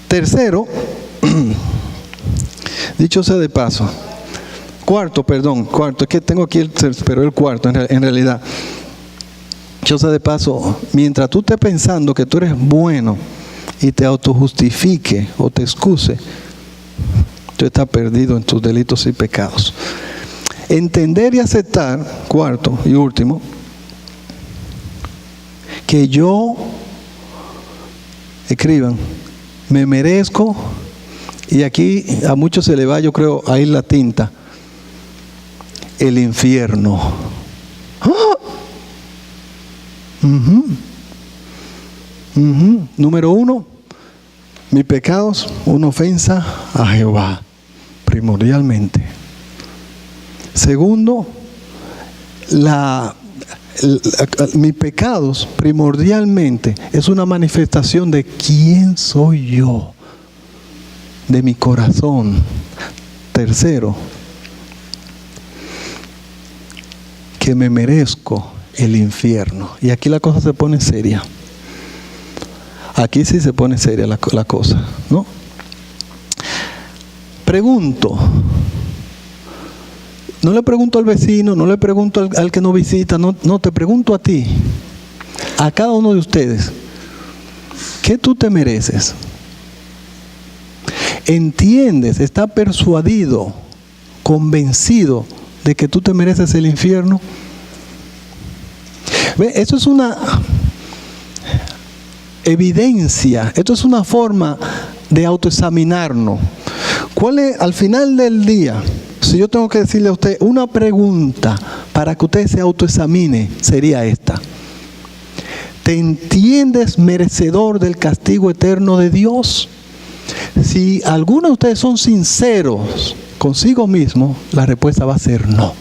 Tercero, dicho sea de paso. Cuarto, es que tengo aquí el cuarto en realidad. Dicho sea de paso, mientras tú estés pensando que tú eres bueno y te autojustifique o te excuse, tú estás perdido en tus delitos y pecados. Entender y aceptar, cuarto y último, que yo, escriban, me merezco, y aquí a muchos se le va, yo creo, a ir la tinta, el infierno. ¡Ah! Número 1, mis pecados, una ofensa a Jehová, primordialmente. Segundo, mis pecados primordialmente es una manifestación de quién soy yo, de mi corazón. Tercero, que me merezco el infierno. Y aquí la cosa se pone seria. Aquí sí se pone seria la cosa, ¿no? Pregunto. No le pregunto al vecino, no le pregunto al que no visita, no, te pregunto a ti, a cada uno de ustedes, ¿qué tú te mereces? ¿Entiendes, estás persuadido, convencido de que tú te mereces el infierno? ¿Ve? Eso es una evidencia, esto es una forma de autoexaminarnos. ¿Cuál es, al final del día? Si yo tengo que decirle a usted una pregunta para que usted se autoexamine, sería esta. ¿Te entiendes merecedor del castigo eterno de Dios? Si algunos de ustedes son sinceros consigo mismo, la respuesta va a ser no.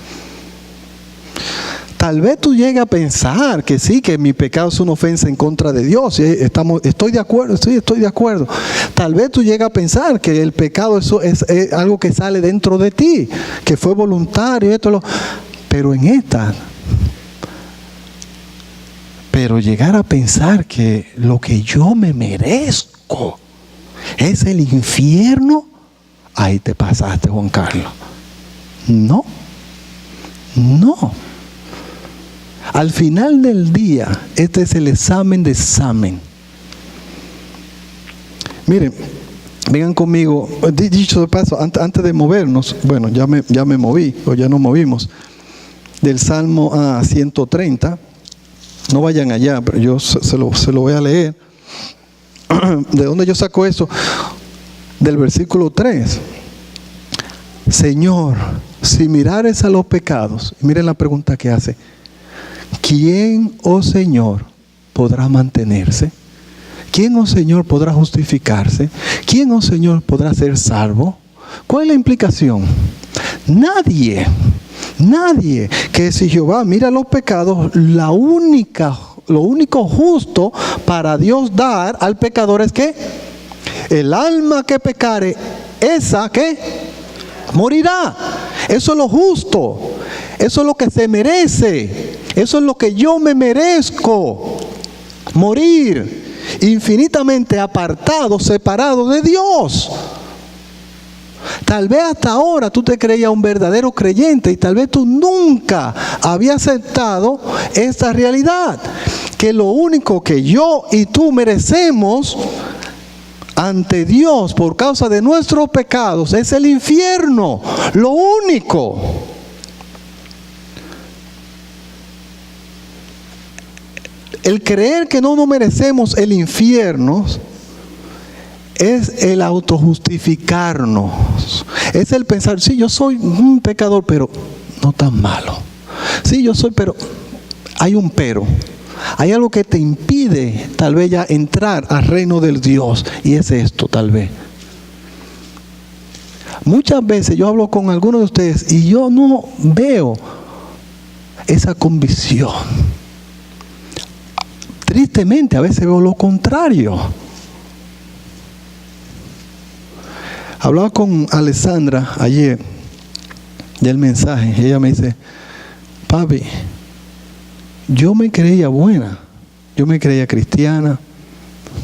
Tal vez tú llegues a pensar que sí, que mi pecado es una ofensa en contra de Dios. Estoy de acuerdo, sí, estoy de acuerdo. Tal vez tú llegues a pensar que el pecado es algo que sale dentro de ti, que fue voluntario, pero llegar a pensar que lo que yo me merezco es el infierno, ahí te pasaste, Juan Carlos. No. Al final del día, este es el examen de examen. Miren, vengan conmigo. Dicho de paso, antes de movernos, bueno, ya me moví, o ya nos movimos, del Salmo 130. No vayan allá, pero yo se lo voy a leer. ¿De dónde yo saco eso? Del versículo 3. Señor, si mirares a los pecados, miren la pregunta que hace. ¿Quién, oh Señor, podrá mantenerse? ¿Quién, oh Señor, podrá justificarse? ¿Quién, oh Señor, podrá ser salvo? ¿Cuál es la implicación? Nadie. Que si Jehová mira los pecados, lo único justo para Dios dar al pecador es que el alma que pecare, esa que morirá. Eso es lo justo. Eso es lo que se merece. Eso es lo que yo me merezco. Morir infinitamente apartado, separado de Dios. Tal vez hasta ahora tú te creías un verdadero creyente y tal vez tú nunca habías aceptado esta realidad. Que lo único que yo y tú merecemos ante Dios por causa de nuestros pecados es el infierno. Lo único. El creer que no nos merecemos el infierno es el autojustificarnos. Es el pensar, sí, yo soy un pecador, pero no tan malo. Sí, yo soy, pero hay un pero. Hay algo que te impide tal vez ya entrar al reino del Dios. Y es esto tal vez. Muchas veces yo hablo con algunos de ustedes y yo no veo esa convicción. Tristemente a veces veo lo contrario. Hablaba con Alessandra ayer del mensaje y ella me dice, papi, yo me creía buena, yo me creía cristiana,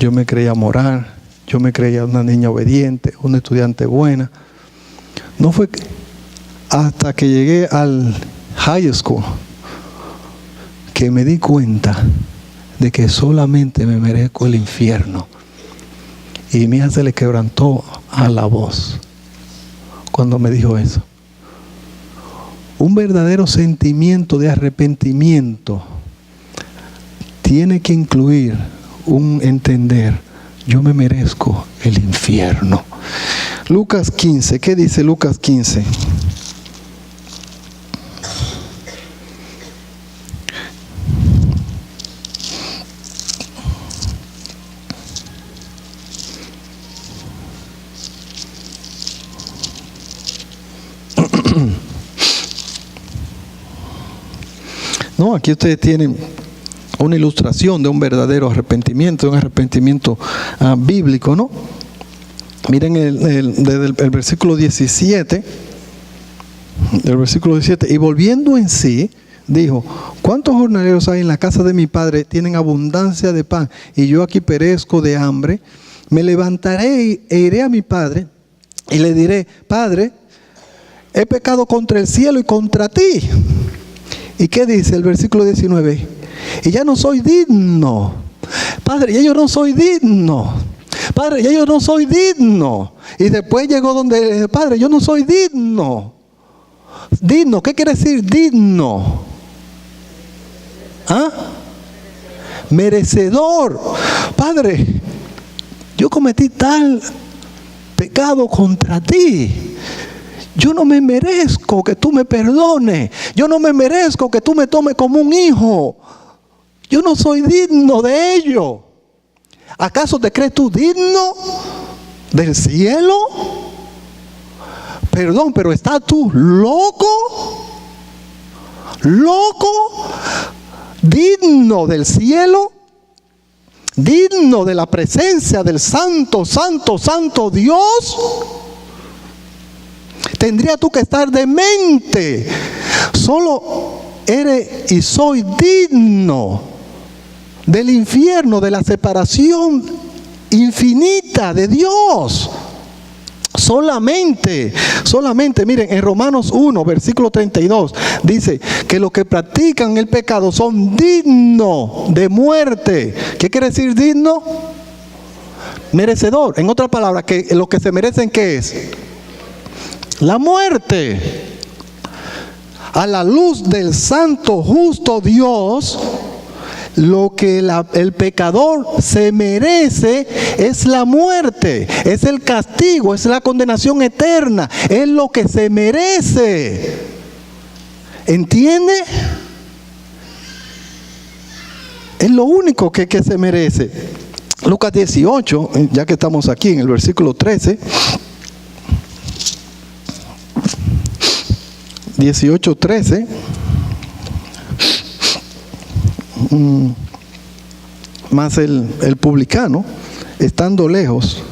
yo me creía moral, yo me creía una niña obediente, una estudiante buena. No fue hasta que llegué al high school que me di cuenta de que solamente me merezco el infierno. Y mi hija se le quebrantó a la voz cuando me dijo eso. Un verdadero sentimiento de arrepentimiento tiene que incluir un entender, yo me merezco el infierno. Lucas 15, ¿qué dice Lucas 15? No, aquí ustedes tienen una ilustración de un verdadero arrepentimiento, de un arrepentimiento bíblico, ¿no? Miren desde el versículo 17, y volviendo en sí, dijo, ¿cuántos jornaleros hay en la casa de mi padre? Tienen abundancia de pan, y yo aquí perezco de hambre. Me levantaré e iré a mi padre, y le diré, Padre, he pecado contra el cielo y contra ti. ¿Y qué dice el versículo 19? Y ya no soy digno. Padre, ya yo no soy digno. Padre, ya yo no soy digno. Y después llegó donde, Padre, yo no soy digno. Digno, ¿qué quiere decir digno? ¿Ah? Merecedor. Padre, yo cometí tal pecado contra ti. Yo no me merezco que tú me perdones. Yo no me merezco que tú me tomes como un hijo. Yo no soy digno de ello. ¿Acaso te crees tú digno del cielo? Perdón, pero ¿estás tú loco? ¿Loco? ¿Digno del cielo? ¿Digno de la presencia del santo, santo, santo Dios? Tendría tú que estar demente. Solo eres y soy digno del infierno, de la separación infinita de Dios. Solamente, miren, en Romanos 1, versículo 32, dice que los que practican el pecado son dignos de muerte. ¿Qué quiere decir digno? Merecedor. En otras palabras, que lo que se merecen, ¿qué es? La muerte. A la luz del santo, justo Dios, lo que el pecador se merece es la muerte, es el castigo, es la condenación eterna, es lo que se merece. ¿Entiende? Es lo único que se merece. Lucas 18, ya que estamos aquí en el versículo 13, 18:13. Mas el publicano, estando lejos,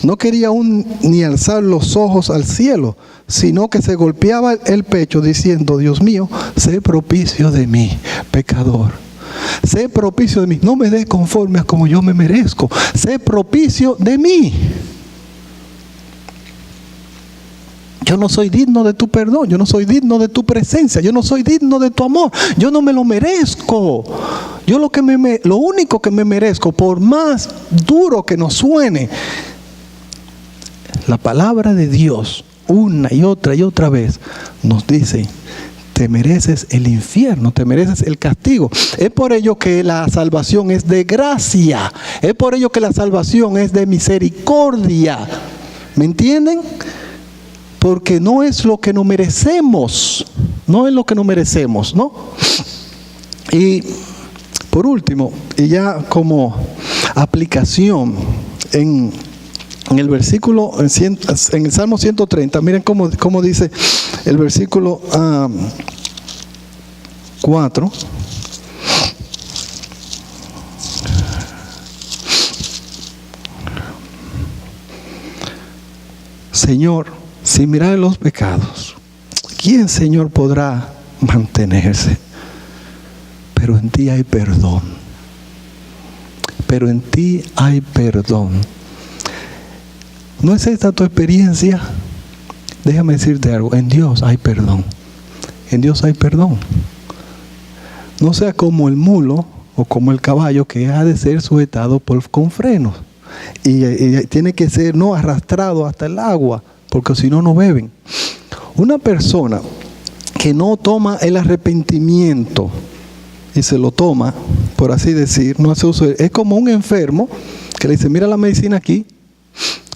no quería aún ni alzar los ojos al cielo, sino que se golpeaba el pecho diciendo: Dios mío, sé propicio de mí, pecador. Sé propicio de mí. No me des conforme a como yo me merezco. Sé propicio de mí. Yo no soy digno de tu perdón. Yo no soy digno de tu presencia. Yo no soy digno de tu amor. Yo no me lo merezco. Yo lo único que me merezco, por más duro que nos suene, la palabra de Dios, una y otra vez, nos dice: te mereces el infierno, te mereces el castigo. Es por ello que la salvación es de gracia. Es por ello que la salvación es de misericordia. ¿Me entienden? Porque no es lo que nos merecemos. No es lo que nos merecemos, ¿no? Y por último, y ya como aplicación en el versículo, en el Salmo 130, miren cómo dice el versículo 4. Señor, sin mirar los pecados, ¿quién, Señor, podrá mantenerse? Pero en ti hay perdón. Pero en ti hay perdón. ¿No es esta tu experiencia? Déjame decirte algo. En Dios hay perdón. En Dios hay perdón. No sea como el mulo o como el caballo, que ha de ser sujetado con frenos. Y tiene que ser no arrastrado hasta el agua, porque si no, no beben. Una persona que no toma el arrepentimiento y se lo toma, por así decir, no hace uso, es como un enfermo que le dice: mira la medicina aquí,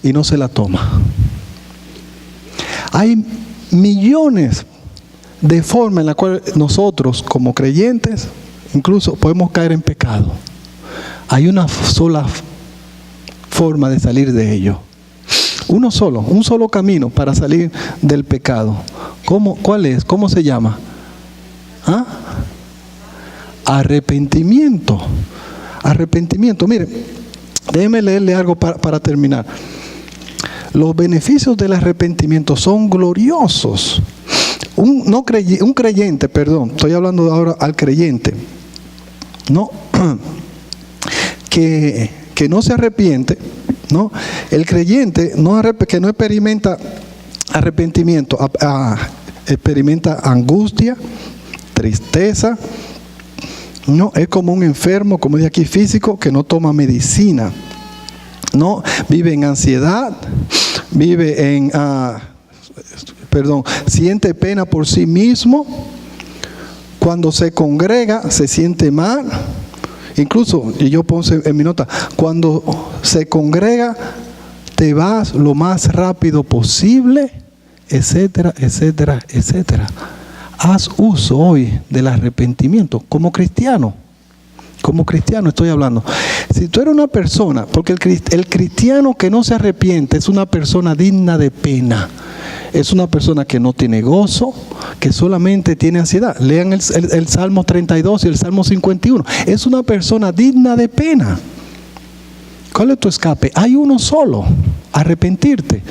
y no se la toma. Hay millones de formas en las cuales nosotros, como creyentes, incluso podemos caer en pecado. Hay una sola forma de salir de ello. Un solo camino para salir del pecado. ¿Cuál es? ¿Cómo se llama? ¿Ah? Arrepentimiento. Arrepentimiento. Mire, déjeme leerle algo para terminar. Los beneficios del arrepentimiento son gloriosos. Un creyente, estoy hablando ahora al creyente, ¿no? que no se arrepiente, ¿no? El creyente que no experimenta arrepentimiento, experimenta angustia, tristeza, ¿no? Es como un enfermo, como dice aquí, físico, que no toma medicina, ¿no? Vive en ansiedad, siente pena por sí mismo. Cuando se congrega, se siente mal. Incluso, y yo puse en mi nota, cuando se congrega, te vas lo más rápido posible. etcétera, etcétera, etcétera. Haz uso hoy del arrepentimiento como cristiano. Como cristiano estoy hablando. Si tú eres una persona, porque el cristiano que no se arrepiente es una persona digna de pena. Es una persona que no tiene gozo, que solamente tiene ansiedad. Lean el Salmo 32 y el Salmo 51. Es una persona digna de pena. ¿Cuál es tu escape? Hay uno solo: arrepentirte.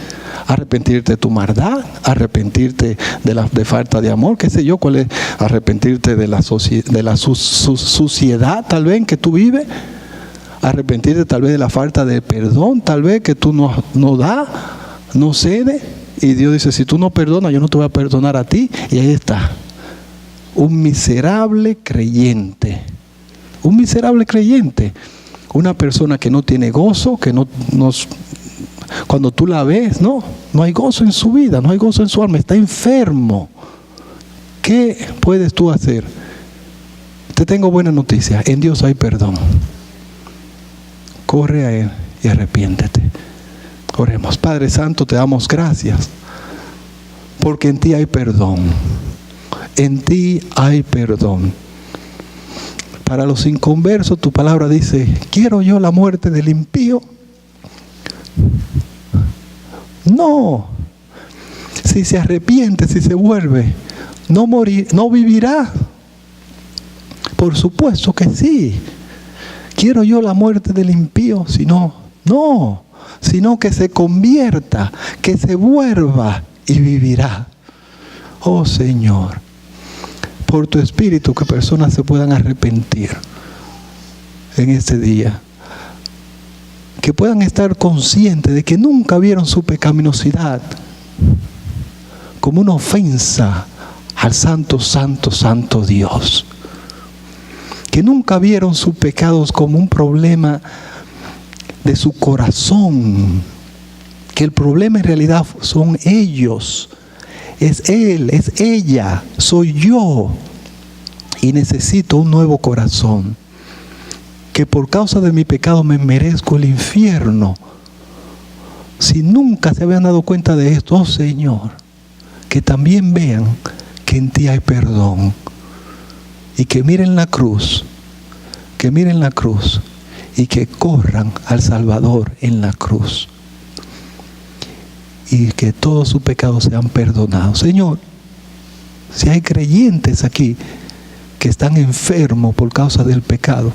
Arrepentirte de tu maldad, arrepentirte de falta de amor, qué sé yo, cuál es, arrepentirte de la suciedad tal vez en que tú vives, arrepentirte tal vez de la falta de perdón, tal vez que tú no das, no cedes, y Dios dice, si tú no perdonas, yo no te voy a perdonar a ti. Y ahí está, un miserable creyente, una persona que no tiene gozo, que no cuando tú la ves, no hay gozo en su vida, no hay gozo en su alma, está enfermo. ¿Qué puedes tú hacer? Te tengo buena noticia: en Dios hay perdón. Corre a Él y arrepiéntete. Oremos. Padre Santo, te damos gracias porque en ti hay perdón. En ti hay perdón. Para los inconversos, tu palabra dice: ¿quiero yo la muerte del impío? No. Si se arrepiente, si se vuelve, no vivirá. Por supuesto que sí. ¿Quiero yo la muerte del impío? Sino que se convierta, que se vuelva y vivirá. Oh Señor, por tu Espíritu, que personas se puedan arrepentir en este día. Que puedan estar conscientes de que nunca vieron su pecaminosidad como una ofensa al santo, santo, santo Dios. Que nunca vieron sus pecados como un problema de su corazón. Que el problema en realidad son ellos. Es él, es ella, soy yo. Y necesito un nuevo corazón. Que por causa de mi pecado me merezco el infierno. Si nunca se habían dado cuenta de esto, oh Señor, que también vean que en ti hay perdón. Y que miren la cruz, y que corran al Salvador en la cruz. Y que todos sus pecados sean perdonados. Señor, si hay creyentes aquí que están enfermos por causa del pecado,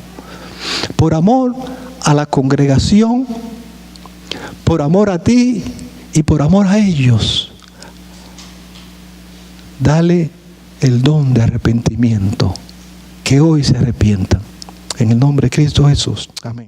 por amor a la congregación, por amor a ti y por amor a ellos, dale el don de arrepentimiento, que hoy se arrepientan. En el nombre de Cristo Jesús. Amén.